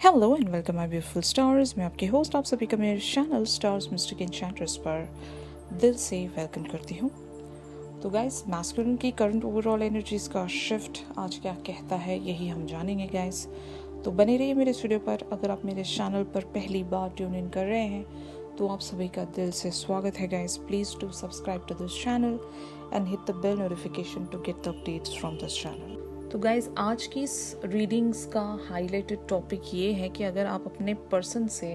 Hello and welcome my beautiful stars. मैं आपके host आप सभी का मेरे चैनल स्टार्स मिस्टिक एन्चेंट्रेस पर दिल से वेलकम करती हूँ। तो गाइस, मैस्कुलिन की करंट ओवरऑल एनर्जीज का शिफ्ट आज क्या कहता है यही हम जानेंगे गाइस। तो बने रहिए मेरे वीडियो पर। अगर आप मेरे चैनल पर पहली बार ट्यून इन कर रहे हैं तो आप सभी का दिल से स्वागत है guys. Please do subscribe to this channel and hit the bell notification to get the updates from this channel. तो गाइज, आज की इस रीडिंग्स का हाईलाइटेड टॉपिक ये है कि अगर आप अपने पर्सन से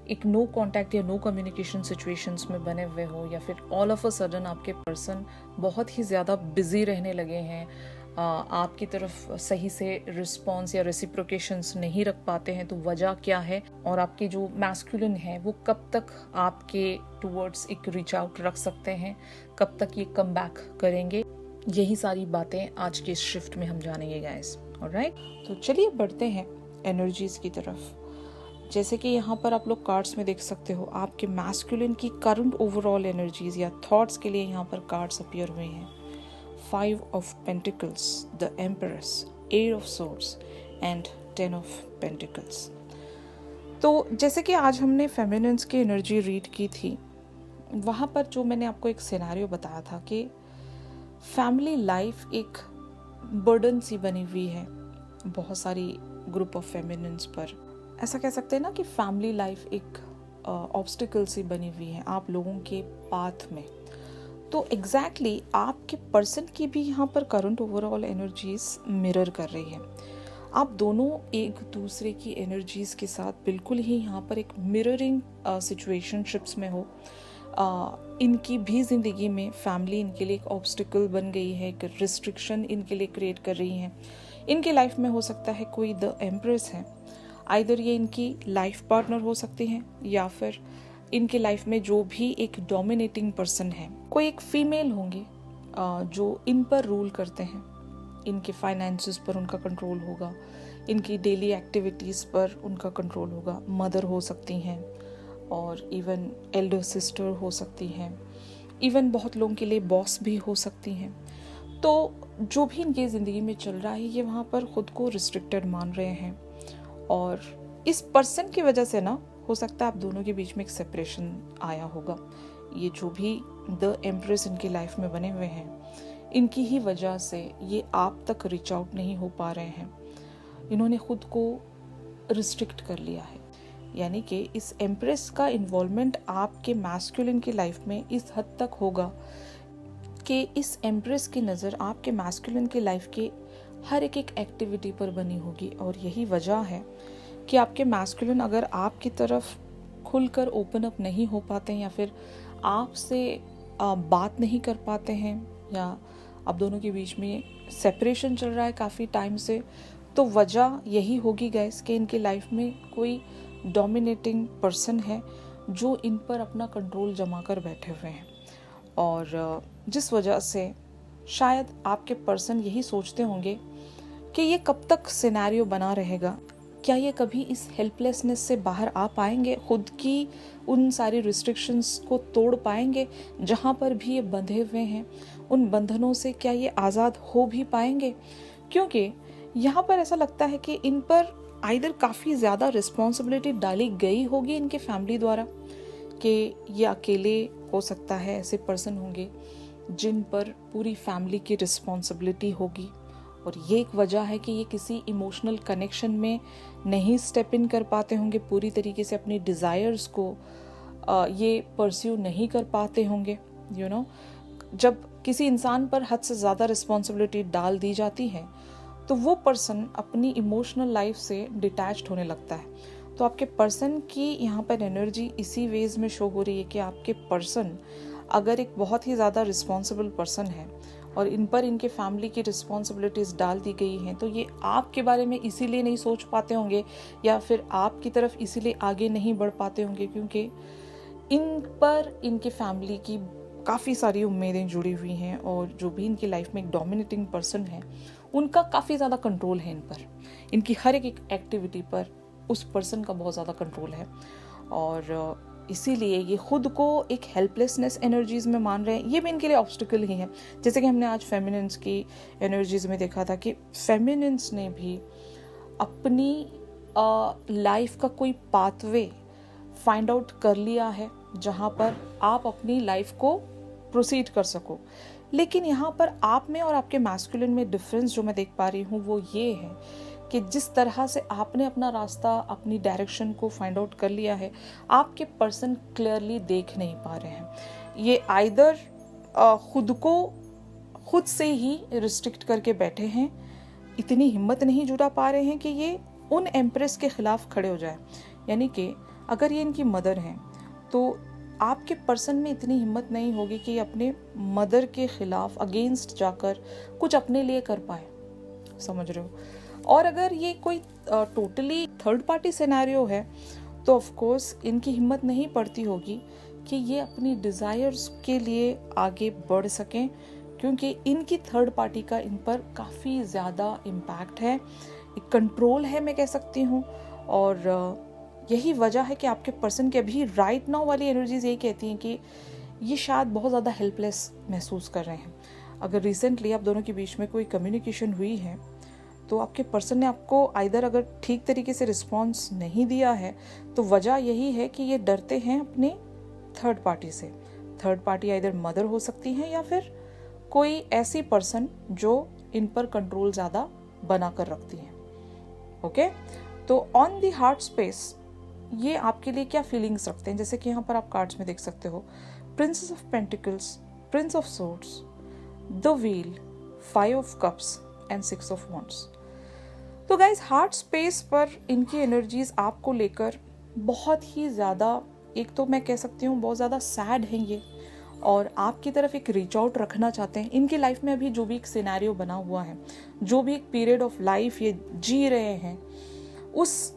एक नो कांटेक्ट या नो कम्युनिकेशन सिचुएशंस में बने हुए हो, या फिर ऑल ऑफ अ सडन आपके पर्सन बहुत ही ज़्यादा बिजी रहने लगे हैं, आपकी तरफ सही से रिस्पॉन्स या रेसिप्रोकेशंस नहीं रख पाते हैं, तो वजह क्या है और आपके जो मैस्कुलिन है वो कब तक आपके टूवर्ड्स एक रीच आउट रख सकते हैं, कब तक ये कम बैक करेंगे, यही सारी बातें आज के इस शिफ्ट में हम जानेंगे गाइस। ऑलराइट, तो चलिए बढ़ते हैं एनर्जीज की तरफ। जैसे कि यहाँ पर आप लोग कार्ड्स में देख सकते हो, आपके मैस्कुलिन की करंट ओवरऑल एनर्जीज या थॉट्स के लिए यहाँ पर कार्ड्स अपीयर हुए हैं। 5 of pentacles, the empress, 8 of swords and 10 of pentacles. तो जैसे कि आज हमने फेमिनिन्स की एनर्जी रीड की थी, वहाँ पर जो मैंने आपको एक सिनेरियो बताया था कि फैमिली लाइफ एक बर्डन सी बनी हुई है बहुत सारी ग्रुप ऑफ फेमिनिन्स पर। ऐसा कह सकते हैं ना कि फैमिली लाइफ एक ऑब्स्टिकल सी बनी हुई है आप लोगों के पाथ में। तो एग्जैक्टली आपके पर्सन की भी यहाँ पर करंट ओवरऑल एनर्जीज मिरर कर रही है। आप दोनों एक दूसरे की एनर्जीज के साथ बिल्कुल ही यहाँ पर एक मिररिंग सिचुएशनशिप्स में हो। इनकी भी ज़िंदगी में फैमिली इनके लिए एक ऑब्स्टिकल बन गई है, एक रिस्ट्रिक्शन इनके लिए क्रिएट कर रही है। इनके लाइफ में हो सकता है कोई द एम्प्रेस है, आइदर ये इनकी लाइफ पार्टनर हो सकती हैं, या फिर इनके लाइफ में जो भी एक डोमिनेटिंग पर्सन है, कोई एक फीमेल होंगे जो इन पर रूल करते हैं। इनके फाइनेंसेस पर उनका कंट्रोल होगा, इनकी डेली एक्टिविटीज़ पर उनका कंट्रोल होगा। मदर हो सकती हैं और इवन एल्डर सिस्टर हो सकती हैं, इवन बहुत लोगों के लिए बॉस भी हो सकती हैं। तो जो भी इनकी ज़िंदगी में चल रहा है, ये वहाँ पर ख़ुद को रिस्ट्रिक्टेड मान रहे हैं, और इस पर्सन की वजह से ना हो सकता है आप दोनों के बीच में एक सेपरेशन आया होगा। ये जो भी द एम्प्रेस इनकी लाइफ में बने हुए हैं, इनकी ही वजह से ये आप तक रीच आउट नहीं हो पा रहे हैं। इन्होंने ख़ुद को रिस्ट्रिक्ट कर लिया है। यानी कि इस एम्प्रेस का इन्वॉल्वमेंट आपके मैस्कुलिन की लाइफ में इस हद तक होगा कि इस एम्प्रेस की नज़र आपके मैस्कुलिन की लाइफ के हर एक एक्टिविटी पर बनी होगी। और यही वजह है कि आपके मैस्कुलिन अगर आपकी तरफ खुलकर ओपन अप नहीं हो पाते हैं, या फिर आपसे बात नहीं कर पाते हैं, या आप दोनों के बीच में सेपरेशन चल रहा है काफ़ी टाइम से, तो वजह यही होगी गाइस कि इनकी लाइफ में कोई डोमिनेटिंग पर्सन है जो इन पर अपना कंट्रोल जमा कर बैठे हुए हैं। और जिस वजह से शायद आपके पर्सन यही सोचते होंगे कि ये कब तक सिनेरियो बना रहेगा, क्या ये कभी इस हेल्पलेसनेस से बाहर आ पाएंगे, खुद की उन सारी रिस्ट्रिक्शंस को तोड़ पाएंगे जहाँ पर भी ये बंधे हुए हैं, उन बंधनों से क्या ये आज़ाद हो भी पाएंगे। क्योंकि यहाँ पर ऐसा लगता है कि इन पर आइदर काफ़ी ज़्यादा रिस्पॉन्सिबिलिटी डाली गई होगी इनके फैमिली द्वारा, कि ये अकेले हो सकता है ऐसे पर्सन होंगे जिन पर पूरी फैमिली की रिस्पॉन्सिबिलिटी होगी, और ये एक वजह है कि ये किसी इमोशनल कनेक्शन में नहीं स्टेप इन कर पाते होंगे पूरी तरीके से, अपनी डिज़ायर्स को ये परस्यू नहीं कर पाते होंगे। यू नो, जब किसी इंसान पर हद से ज़्यादा रिस्पॉन्सिबिलिटी डाल दी जाती है तो वो पर्सन अपनी इमोशनल लाइफ से डिटैच्ड होने लगता है। तो आपके पर्सन की यहाँ पर एनर्जी इसी वेज में शो हो रही है कि आपके पर्सन अगर एक बहुत ही ज़्यादा रिस्पॉन्सिबल पर्सन है और इन पर इनके फैमिली की रिस्पॉन्सिबिलिटीज़ डाल दी गई हैं, तो ये आपके बारे में इसीलिए नहीं सोच पाते होंगे, या फिर आपकी तरफ इसीलिए आगे नहीं बढ़ पाते होंगे क्योंकि इन पर इनके फैमिली की काफ़ी सारी उम्मीदें जुड़ी हुई हैं, और जो भी इनकी लाइफ में एक डोमिनेटिंग पर्सन है उनका काफ़ी ज़्यादा कंट्रोल है इन पर, इनकी हर एक एक्टिविटी पर उस पर्सन का बहुत ज़्यादा कंट्रोल है। और इसीलिए ये खुद को एक हेल्पलेसनेस एनर्जीज में मान रहे हैं। ये भी इनके लिए ऑब्स्टिकल ही है। जैसे कि हमने आज फेमिनिन्स की एनर्जीज में देखा था कि फेमिनिन्स ने भी अपनी लाइफ का कोई पाथवे फाइंड आउट कर लिया है जहाँ पर आप अपनी लाइफ को प्रोसीड कर सको। लेकिन यहाँ पर आप में और आपके मैस्कुलिन में डिफरेंस जो मैं देख पा रही हूँ वो ये है कि जिस तरह से आपने अपना रास्ता, अपनी डायरेक्शन को फाइंड आउट कर लिया है, आपके पर्सन क्लियरली देख नहीं पा रहे हैं। ये आइदर खुद से ही रिस्ट्रिक्ट करके बैठे हैं, इतनी हिम्मत नहीं जुटा पा रहे हैं कि ये उन एम्प्रेस के खिलाफ खड़े हो जाए। यानी कि अगर ये इनकी मदर हैं तो आपके पर्सन में इतनी हिम्मत नहीं होगी कि अपने मदर के खिलाफ अगेंस्ट जाकर कुछ अपने लिए कर पाए, समझ रहे हो। और अगर ये कोई टोटली थर्ड पार्टी सिनेरियो है तो ऑफ कोर्स इनकी हिम्मत नहीं पड़ती होगी कि ये अपनी डिज़ायर्स के लिए आगे बढ़ सकें, क्योंकि इनकी थर्ड पार्टी का इन पर काफ़ी ज़्यादा इम्पैक्ट है, एक कंट्रोल है मैं कह सकती हूँ। और यही वजह है कि आपके पर्सन के अभी राइट नाउ वाली एनर्जीज यही कहती हैं कि ये शायद बहुत ज़्यादा हेल्पलेस महसूस कर रहे हैं। अगर रिसेंटली आप दोनों के बीच में कोई कम्युनिकेशन हुई है तो आपके पर्सन ने आपको आइदर अगर ठीक तरीके से रिस्पॉन्स नहीं दिया है तो वजह यही है कि ये डरते हैं अपने थर्ड पार्टी से। थर्ड पार्टी आइदर मदर हो सकती है या फिर कोई ऐसी पर्सन जो इन पर कंट्रोल ज़्यादा बना कर रखती है। ओके, तो ऑन द हार्ट स्पेस ये आपके लिए क्या फीलिंग्स रखते हैं, जैसे कि यहाँ पर आप कार्ड्स में देख सकते हो, princess of pentacles, Prince of swords, the wheel, 5 of cups and 6 of wands. तो गाइज हार्ट स्पेस पर इनकी एनर्जीज आपको लेकर बहुत ही ज़्यादा, एक तो मैं कह सकती हूँ बहुत ज़्यादा सैड हैं ये, और आपकी तरफ एक रीच आउट रखना चाहते हैं। इनकी लाइफ में अभी जो भी एक सिनेरियो बना हुआ है, जो भी एक पीरियड ऑफ लाइफ ये जी रहे हैं, उस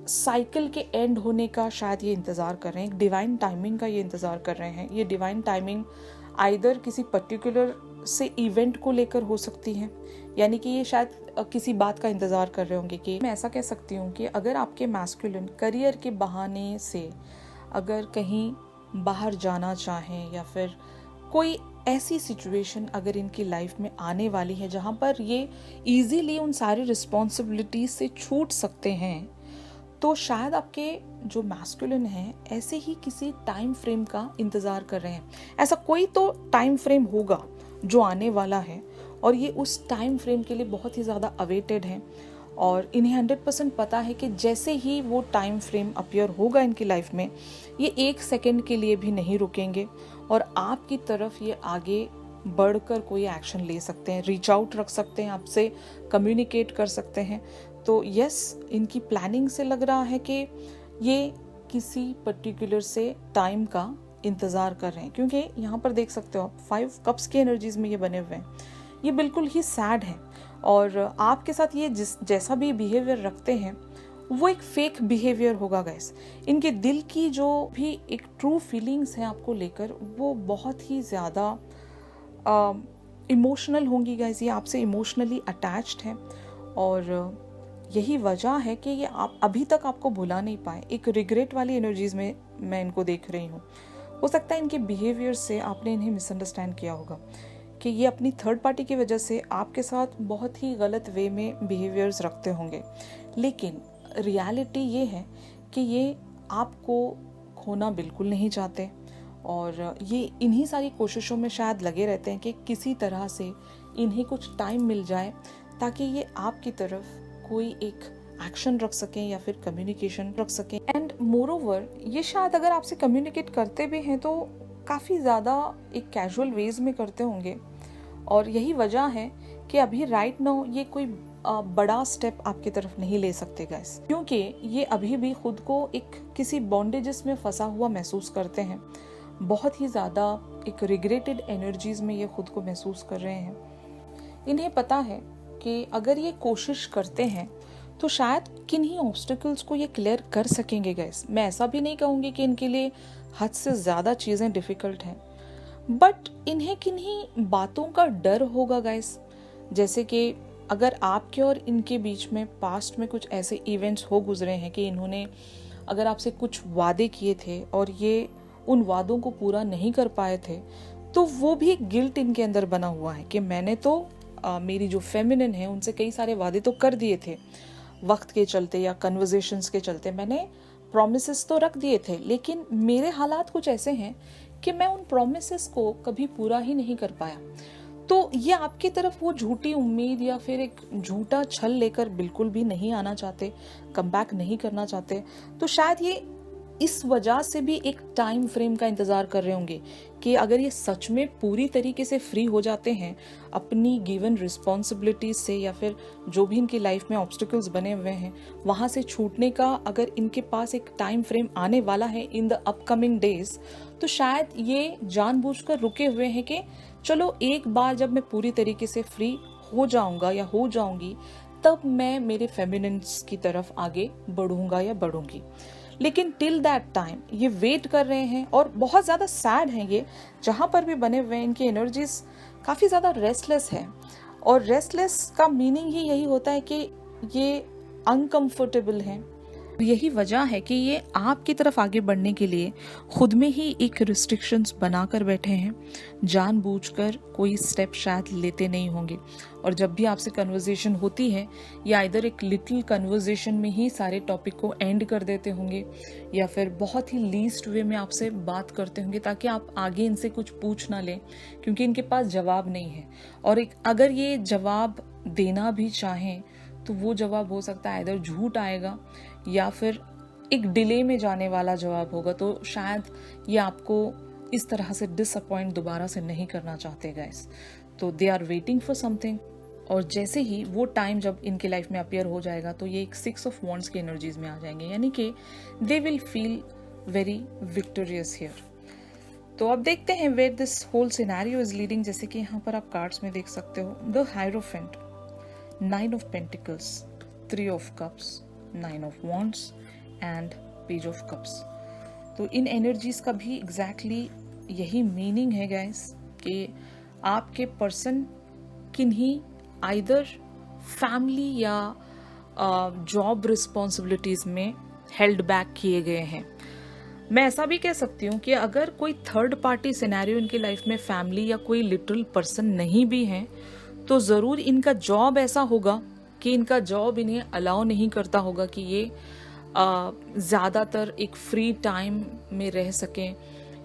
साइकिल के एंड होने का शायद ये इंतज़ार कर रहे हैं, एक डिवाइन टाइमिंग का ये इंतज़ार कर रहे हैं। ये डिवाइन टाइमिंग आइदर किसी पर्टिकुलर से इवेंट को लेकर हो सकती है, यानी कि ये शायद किसी बात का इंतज़ार कर रहे होंगे कि मैं ऐसा कह सकती हूँ कि अगर आपके मैस्कुलिन करियर के बहाने से अगर कहीं बाहर जाना चाहें या फिर कोई ऐसी सिचुएशन अगर इनकी लाइफ में आने वाली है जहाँ पर ये इजीली उन सारी रिस्पॉन्सिबिलिटीज से छूट सकते हैं, तो शायद आपके जो मैस्कुलिन हैं ऐसे ही किसी टाइम फ्रेम का इंतज़ार कर रहे हैं। ऐसा कोई तो टाइम फ्रेम होगा जो आने वाला है और ये उस टाइम फ्रेम के लिए बहुत ही ज़्यादा अवेटेड हैं, और इन्हें 100% पता है कि जैसे ही वो टाइम फ्रेम अपीयर होगा इनकी लाइफ में, ये 1 सेकेंड के लिए भी नहीं रुकेंगे और आपकी तरफ ये आगे बढ़कर कोई एक्शन ले सकते हैं, रीच आउट रख सकते हैं, आपसे कम्युनिकेट कर सकते हैं। तो यस, इनकी प्लानिंग से लग रहा है कि ये किसी पर्टिकुलर से टाइम का इंतज़ार कर रहे हैं, क्योंकि यहाँ पर देख सकते हो आप 5 कप्स की एनर्जीज में ये बने हुए हैं। ये बिल्कुल ही सैड है और आपके साथ ये जैसा भी बिहेवियर रखते हैं वो एक फेक बिहेवियर होगा गाइस। इनके दिल की जो भी एक ट्रू फीलिंग्स हैं आपको लेकर वो बहुत ही ज़्यादा इमोशनल होंगी गाइस। ये आपसे इमोशनली अटैच्ड हैं और यही वजह है कि ये आप अभी तक आपको भुला नहीं पाए। एक रिग्रेट वाली एनर्जीज में मैं इनको देख रही हूँ। हो सकता है इनके बिहेवियर से आपने इन्हें मिसअंडरस्टैंड किया होगा कि ये अपनी थर्ड पार्टी की वजह से आपके साथ बहुत ही गलत वे में बिहेवियर्स रखते होंगे, लेकिन रियलिटी ये है कि ये आपको खोना बिल्कुल नहीं चाहते और ये इन्हीं सारी कोशिशों में शायद लगे रहते हैं कि किसी तरह से इन्हें कुछ टाइम मिल जाए ताकि ये आपकी तरफ कोई एक एक्शन रख सकें या फिर कम्युनिकेशन रख सकें। एंड मोर ओवर ये शायद अगर आपसे कम्युनिकेट करते भी हैं तो काफ़ी ज़्यादा एक कैजुअल वेज में करते होंगे, और यही वजह है कि अभी राइट नाउ ये कोई बड़ा स्टेप आपकी तरफ नहीं ले सकते गाइस, क्योंकि ये अभी भी खुद को एक किसी बॉन्डेजेस में फंसा हुआ महसूस करते हैं। बहुत ही ज़्यादा एक रिग्रेटेड एनर्जीज में ये खुद को महसूस कर रहे हैं। इन्हें पता है कि अगर ये कोशिश करते हैं तो शायद किन्हीं ऑब्स्टिकल्स को ये क्लियर कर सकेंगे गाइस। मैं ऐसा भी नहीं कहूँगी कि इनके लिए हद से ज़्यादा चीज़ें डिफ़िकल्ट हैं, बट इन्हें किन्हीं बातों का डर होगा गाइस। जैसे कि अगर आपके और इनके बीच में पास्ट में कुछ ऐसे इवेंट्स हो गुजरे हैं कि इन्होंने अगर आपसे कुछ वादे किए थे और ये उन वादों को पूरा नहीं कर पाए थे, तो वो भी गिल्ट इनके अंदर बना हुआ है कि मैंने तो मेरी जो फेमिनिन है उनसे कई सारे वादे तो कर दिए थे, वक्त के चलते या कन्वर्जेशंस के चलते मैंने प्रॉमिसेस तो रख दिए थे, लेकिन मेरे हालात कुछ ऐसे हैं कि मैं उन प्रॉमिसेस को कभी पूरा ही नहीं कर पाया। तो ये आपकी तरफ वो झूठी उम्मीद या फिर एक झूठा छल लेकर बिल्कुल भी नहीं आना चाहते, कम बैक नहीं करना चाहते। तो शायद ये इस वजह से भी एक टाइम फ्रेम का इंतज़ार कर रहे होंगे कि अगर ये सच में पूरी तरीके से फ्री हो जाते हैं अपनी गिवन रिस्पॉन्सिबिलिटीज से, या फिर जो भी इनकी लाइफ में ऑब्स्टिकल्स बने हुए हैं वहाँ से छूटने का अगर इनके पास एक टाइम फ्रेम आने वाला है इन द अपकमिंग डेज, तो शायद ये जानबूझकर रुके हुए हैं कि चलो एक बार जब मैं पूरी तरीके से फ्री हो जाऊंगा या हो जाऊंगी तब मैं मेरे फेमिनिन्स की तरफ आगे बढ़ूंगा या बढ़ूंगी। लेकिन टिल दैट टाइम ये वेट कर रहे हैं और बहुत ज़्यादा सैड हैं ये, जहाँ पर भी बने हुए हैं इनकी एनर्जीज काफ़ी ज़्यादा रेस्टलेस है। और रेस्टलेस का मीनिंग ही यही होता है कि ये अनकंफर्टेबल हैं। यही वजह है कि ये आपकी तरफ आगे बढ़ने के लिए खुद में ही एक रिस्ट्रिक्शंस बनाकर बैठे हैं, जानबूझकर कोई स्टेप शायद लेते नहीं होंगे। और जब भी आपसे कन्वर्सेशन होती है या इधर एक लिटिल कन्वर्सेशन में ही सारे टॉपिक को एंड कर देते होंगे, या फिर बहुत ही लीस्ट वे में आपसे बात करते होंगे ताकि आप आगे इनसे कुछ पूछ ना लें, क्योंकि इनके पास जवाब नहीं है। और अगर ये जवाब देना भी चाहें तो वो जवाब हो सकता है इधर झूठ आएगा या फिर एक डिले में जाने वाला जवाब होगा। तो शायद ये आपको इस तरह से डिसअपॉइंट दोबारा से नहीं करना चाहते गाइस। तो they are waiting for something, और जैसे ही वो टाइम जब इनके लाइफ में अपीयर हो जाएगा तो ये एक 6 ऑफ वॉन्ड्स की एनर्जीज में आ जाएंगे, यानी कि they will feel very victorious here. तो अब देखते हैं where this whole scenario is leading. जैसे कि यहाँ पर आप कार्ड्स में देख सकते हो, the hierophant, 9 of Pentacles, 3 of Cups, 9 of Wands and Page of Cups। तो इन एनर्जीज का भी एग्जैक्टली यही मीनिंग है गाइस कि आपके पर्सन किन्हीं आइदर फैमिली या जॉब रिस्पॉन्सिबिलिटीज में हेल्ड बैक किए गए हैं। मैं ऐसा भी कह सकती हूँ कि अगर कोई थर्ड पार्टी सिनेरियो इनकी लाइफ में फैमिली या कोई लिटरल पर्सन नहीं भी है तो ज़रूर इनका जॉब ऐसा होगा कि इनका जॉब इन्हें अलाउ नहीं करता होगा कि ये ज़्यादातर एक फ्री टाइम में रह सकें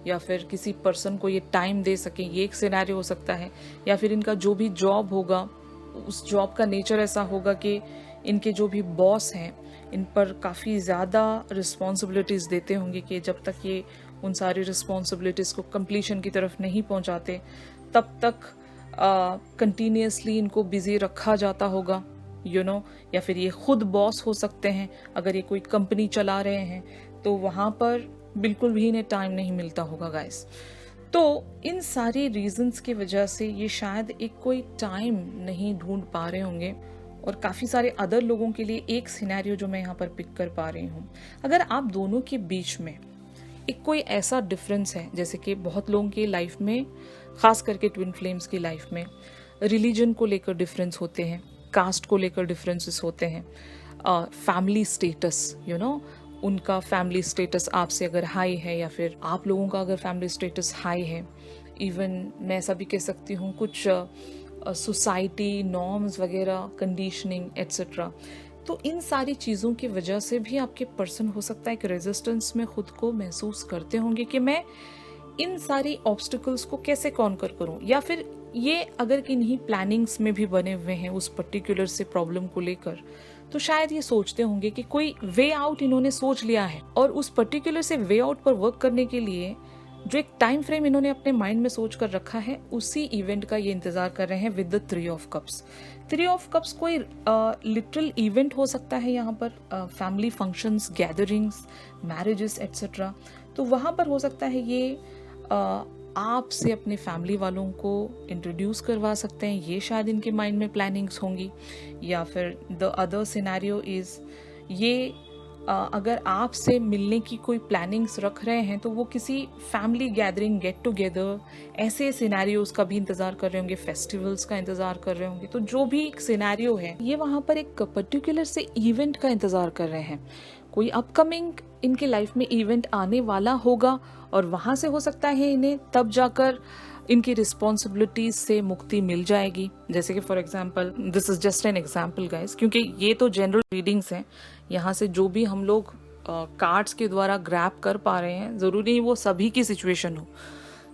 या फिर किसी पर्सन को ये टाइम दे सकें। ये एक सिनेरियो हो सकता है। या फिर इनका जो भी जॉब होगा उस जॉब का नेचर ऐसा होगा कि इनके जो भी बॉस हैं इन पर काफ़ी ज़्यादा रिस्पॉन्सिबिलिटीज़ देते होंगे कि जब तक ये उन सारी रिस्पॉन्सिबिलिटीज़ को कंप्लीशन की तरफ नहीं पहुंचाते तब तक कंटिन्यूसली इनको बिजी रखा जाता होगा, या फिर ये खुद बॉस हो सकते हैं। अगर ये कोई कंपनी चला रहे हैं तो वहाँ पर बिल्कुल भी इन्हें टाइम नहीं मिलता होगा गाइस। तो इन सारी रीजंस की वजह से ये शायद एक कोई टाइम नहीं ढूंढ पा रहे होंगे। और काफ़ी सारे अदर लोगों के लिए एक सिनेरियो जो मैं यहाँ पर पिक कर पा रही हूँ, अगर आप दोनों के बीच में एक कोई ऐसा डिफरेंस है, जैसे कि बहुत लोगों की लाइफ में, खास करके ट्विन फ्लेम्स की लाइफ में रिलीजन को लेकर डिफरेंस होते हैं, कास्ट को लेकर डिफरेंसेस होते हैं, फैमिली स्टेटस, उनका फैमिली स्टेटस आपसे अगर हाई है या फिर आप लोगों का अगर फैमिली स्टेटस हाई है, इवन मैं ऐसा भी कह सकती हूँ कुछ सोसाइटी नॉर्म्स वगैरह, कंडीशनिंग एट्सेट्रा। तो इन सारी चीज़ों की वजह से भी आपके पर्सन हो सकता है एक रेजिस्टेंस में खुद को महसूस करते होंगे कि मैं इन सारी ऑब्स्टिकल्स को कैसे कॉन्कर करूं, या फिर ये अगर किन्हीं प्लानिंग्स में भी बने हुए हैं उस पर्टिकुलर से प्रॉब्लम को लेकर, तो शायद ये सोचते होंगे कि कोई वे आउट इन्होंने सोच लिया है और उस पर्टिकुलर से वे आउट पर वर्क करने के लिए जो एक टाइम फ्रेम इन्होंने अपने माइंड में सोच कर रखा है उसी इवेंट का ये इंतजार कर रहे हैं with the 3 of cups. 3 of cups कोई लिटरल इवेंट हो सकता है यहाँ पर, family functions, gatherings, marriages etcetera. तो वहाँ पर हो सकता है ये आपसे अपने फैमिली वालों को इंट्रोड्यूस करवा सकते हैं, ये शायद इनके माइंड में प्लानिंग्स होंगी। या फिर द अदर सिनेरियो इज ये अगर आपसे मिलने की कोई प्लानिंग्स रख रहे हैं तो वो किसी फैमिली गैदरिंग, गेट टुगेदर, ऐसे सिनेरियोज का भी इंतजार कर रहे होंगे, फेस्टिवल्स का इंतजार कर रहे होंगे। तो जो भी एक सिनेरियो है ये वहाँ पर एक पर्टिकुलर से इवेंट का इंतजार कर रहे हैं। कोई अपकमिंग इनके लाइफ में इवेंट आने वाला होगा और वहाँ से हो सकता है इन्हें तब जाकर इनकी रिस्पॉन्सिबिलिटीज से मुक्ति मिल जाएगी। जैसे कि for example, this is just an example guys, क्योंकि ये तो जनरल रीडिंग्स हैं, यहाँ से जो भी हम लोग कार्ड्स के द्वारा ग्रैप कर पा रहे हैं, जरूरी नहीं वो सभी की सिचुएशन हो।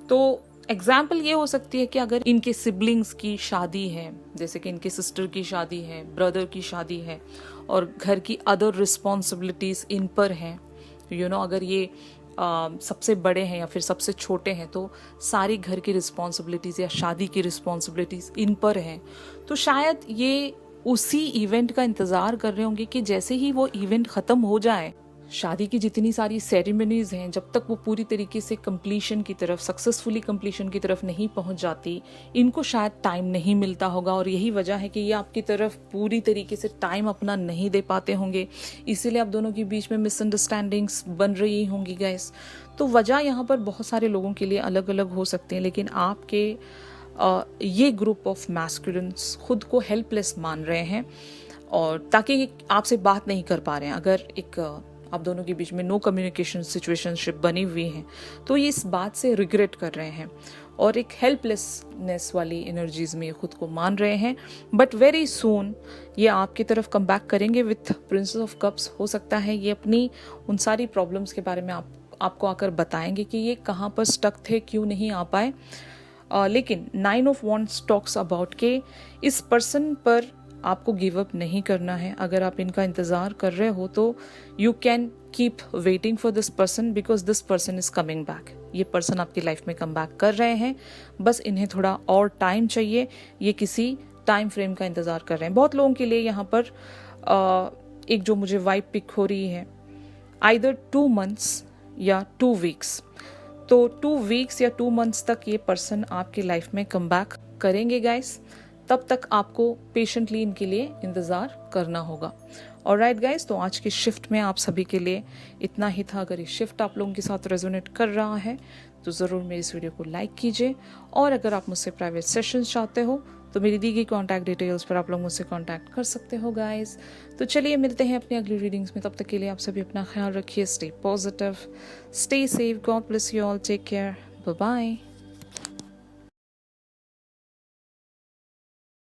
तो एग्जाम्पल ये हो सकती है कि अगर इनके सिबलिंग्स की शादी है, जैसे कि इनके सिस्टर की शादी है, ब्रदर की शादी है, और घर की अदर रिस्पॉन्सिबिलिटीज इन पर हैं, अगर ये सबसे बड़े हैं या फिर सबसे छोटे हैं, तो सारी घर की रिस्पॉन्सिबिलिटीज़ या शादी की रिस्पॉन्सिबिलिटीज़ इन पर हैं। तो शायद ये उसी इवेंट का इंतज़ार कर रहे होंगे कि जैसे ही वो इवेंट ख़त्म हो जाए, शादी की जितनी सारी सेरेमनीज हैं, जब तक वो पूरी तरीके से कंप्लीशन की तरफ, सक्सेसफुली कंप्लीशन की तरफ नहीं पहुंच जाती, इनको शायद टाइम नहीं मिलता होगा। और यही वजह है कि ये आपकी तरफ पूरी तरीके से टाइम अपना नहीं दे पाते होंगे, इसीलिए आप दोनों के बीच में मिसअंडरस्टैंडिंग्स बन रही होंगी गाइस। तो वजह यहाँ पर बहुत सारे लोगों के लिए अलग अलग हो सकती है, लेकिन आपके ये ग्रुप ऑफ मैस्कुलिन्स खुद को हेल्पलेस मान रहे हैं, और ताकि आपसे बात नहीं कर पा रहे हैं। अगर एक आप दोनों के बीच में नो कम्युनिकेशन सिचुएशनशिप बनी हुई है, तो ये इस बात से रिग्रेट कर रहे हैं और एक हेल्पलेसनेस वाली एनर्जीज में खुद को मान रहे हैं। बट वेरी सून ये आपकी तरफ कम बैक करेंगे विथ प्रिंसेस ऑफ कप्स। हो सकता है ये अपनी उन सारी प्रॉब्लम्स के बारे में आपको आकर बताएंगे कि ये कहाँ पर स्टक थे, क्यों नहीं आ पाए। लेकिन 9 ऑफ वॉन्ड्स टॉक्स अबाउट के इस पर्सन पर आपको गिव अप नहीं करना है। अगर आप इनका इंतज़ार कर रहे हो तो you can keep waiting for this person, because this person is coming back. ये पर्सन आपकी लाइफ में कम बैक कर रहे हैं, बस इन्हें थोड़ा और टाइम चाहिए। ये किसी टाइम फ्रेम का इंतज़ार कर रहे हैं। बहुत लोगों के लिए यहाँ पर एक जो मुझे वाइब पिक हो रही है, आइदर 2 months या 2 weeks। तो 2 weeks या 2 months तक ये पर्सन आपकी लाइफ में कम बैक करेंगे गाइस। तब तक आपको पेशेंटली इनके लिए इंतज़ार करना होगा। ऑलराइट गाइस, तो आज की शिफ्ट में आप सभी के लिए इतना ही था। अगर ये शिफ्ट आप लोगों के साथ रेजोनेट कर रहा है तो ज़रूर मेरी इस वीडियो को लाइक कीजिए, और अगर आप मुझसे प्राइवेट सेशंस चाहते हो तो मेरी दी गई कॉन्टैक्ट डिटेल्स पर आप लोग मुझसे कॉन्टैक्ट कर सकते हो गाइस। तो चलिए मिलते हैं अपनी अगली रीडिंग्स में। तब तक के लिए आप सभी अपना ख्याल रखिए। Stay positive, stay safe, God bless you all, take care, bye bye.